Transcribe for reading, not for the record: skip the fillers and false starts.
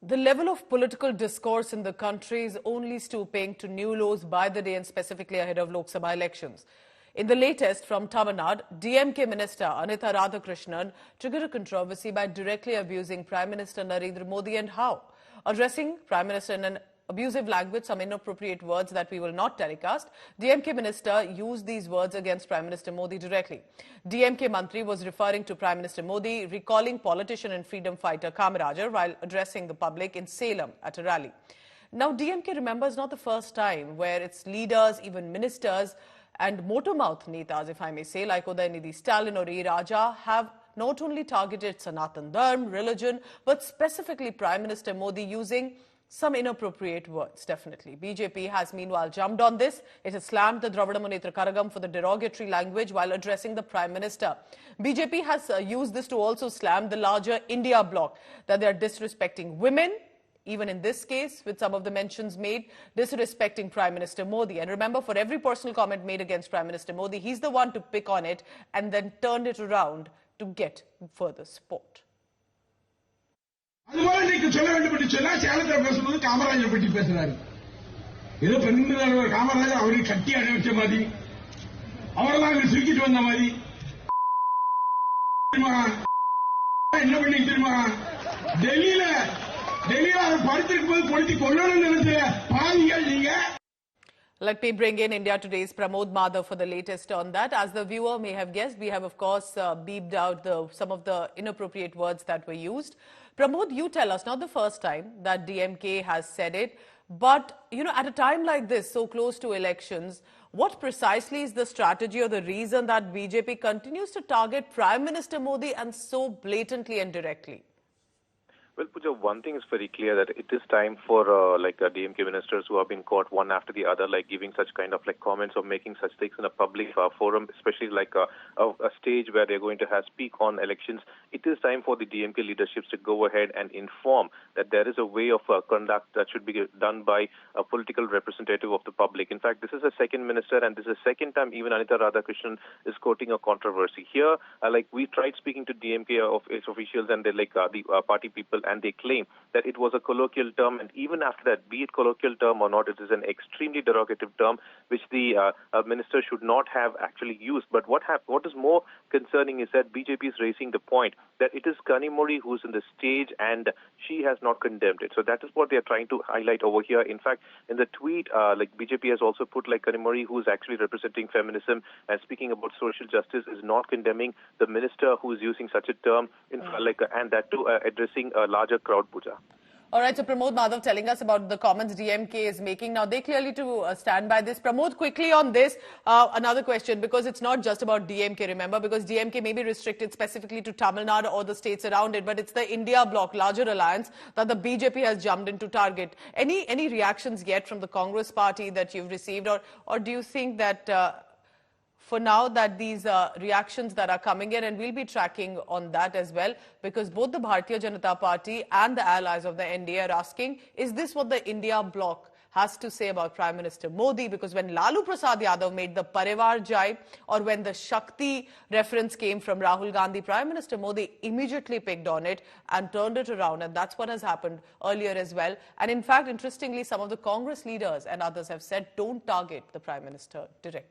The level of political discourse in the country is only stooping to new lows by the day and specifically ahead of Lok Sabha elections. In the latest from Tamil Nadu, DMK Minister Anitha Radhakrishnan triggered a controversy by directly abusing Prime Minister Narendra Modi. And how? Addressing Prime Minister in an abusive language, some inappropriate words that we will not telecast, DMK Minister used these words against Prime Minister Modi directly. DMK Mantri was referring to Prime Minister Modi, recalling politician and freedom fighter Kamarajar while addressing the public in Salem at a rally. Now, DMK, remember, is not the first time where its leaders, even ministers and motor-mouth netas, if I may say, like Udayanidhi Stalin or E. Raja, have not only targeted Sanatan Dharma, religion, but specifically Prime Minister Modi using some inappropriate words, definitely. BJP has meanwhile jumped on this. It has slammed the Dravida Munnetra Karagam for the derogatory language while addressing the Prime Minister. BJP has used this to also slam the larger India bloc, that they are disrespecting women, even in this case, with some of the mentions made, disrespecting Prime Minister Modi. And remember, for every personal comment made against Prime Minister Modi, he's the one to pick on it and then turned it around to get further support. Kamarajar பத்தி பேசுறாரு. ஏதோ பெண்கள் காமராஜர் அவரை கட்டி அணைச்ச மாதிரி அவரெல்லாம் தூக்கிட்டு வந்த மாதிரி என்ன பண்ணி தெரியுமா டெல்லியில அவர் படுத்திருக்கும் போது பொழுத்தி கொள்ளணும்னு நினைச்ச பாவிகள் நீங்க. Let me bring in India Today's Pramod Madhav for the latest on that. As the viewer may have guessed, we have, of course, beeped out some of the inappropriate words that were used. Pramod, you tell us, not the first time that DMK has said it, but, you know, at a time like this, so close to elections, what precisely is the strategy or the reason that BJP continues to target Prime Minister Modi and so blatantly and directly? Well, Pooja, one thing is very clear that it is time for DMK ministers who have been caught one after the other, like giving such kind of comments or making such things in a public forum, especially a stage where they're going to speak on elections. It is time for the DMK leaderships to go ahead and inform that there is a way of conduct that should be done by a political representative of the public. In fact, this is the second minister and this is the second time even Anitha Radhakrishnan is quoting a controversy. Here, we tried speaking to DMK of its officials and they the party people, and they claim that it was a colloquial term, and even after that, be it colloquial term or not, it is an extremely derogative term which the minister should not have actually used. But what is more concerning is that BJP is raising the point that it is Kanimozhi who's in the stage and she has not condemned it. So that is what they are trying to highlight over here. In fact, in the tweet, BJP has also put Kanimozhi, who is actually representing feminism and speaking about social justice, is not condemning the minister who is using such a term, and that too addressing a larger crowd, Pooja. All right, so Pramod Madhav telling us about the comments DMK is making. Now, they clearly stand by this. Pramod, quickly on this, another question, because it's not just about DMK, remember, because DMK may be restricted specifically to Tamil Nadu or the states around it, but it's the India bloc, larger alliance, that the BJP has jumped into target. Any reactions yet from the Congress party that you've received, or do you think that for now that these reactions that are coming in, and we'll be tracking on that as well, because both the Bharatiya Janata Party and the allies of the NDA are asking, is this what the India bloc has to say about Prime Minister Modi? Because when Lalu Prasad Yadav made the Parivar jibe, or when the Shakti reference came from Rahul Gandhi, Prime Minister Modi immediately picked on it and turned it around, and that's what has happened earlier as well. And in fact, interestingly, some of the Congress leaders and others have said, don't target the Prime Minister directly.